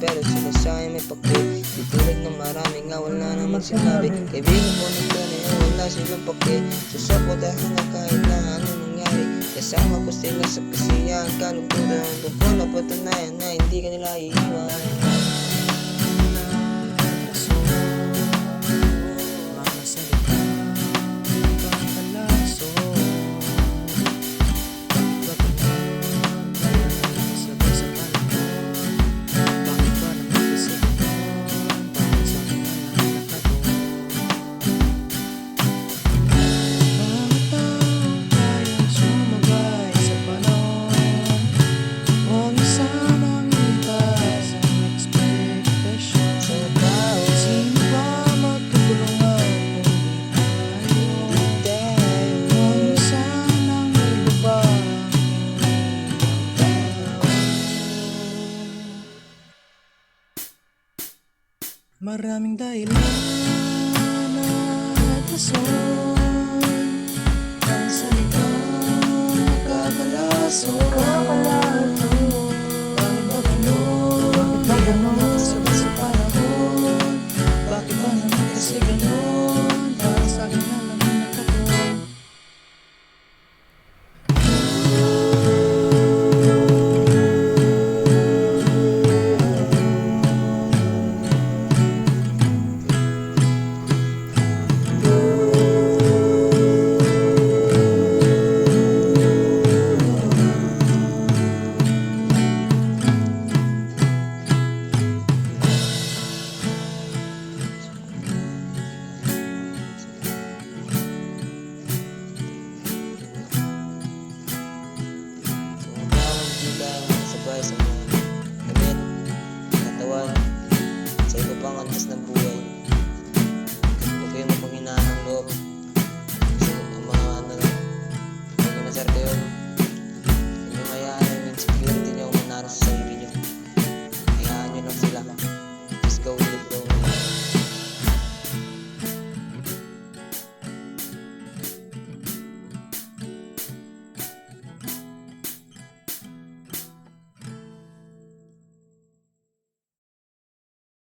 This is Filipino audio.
pero sila sa'yo may pake. Di tulad ng marami nga wala namang sinabi. Kaibigan mo ng tunay na wala silang pake. Susuportahan na kahit na anong nangyari. Kasama ko sila sa kasiyahan, kalungkutan. Doon ko napatunayan na hindi ka nila iiwan. Maraming dahilan at rason ang salitang kakalason. Bakit ba ganon? Sabi sa panahon. Bakit ba naman kasi ganon? Para sa'kin na lang ang nakaton. Sabay sa mga damit, katawan, sa iba pang antas ng buhay.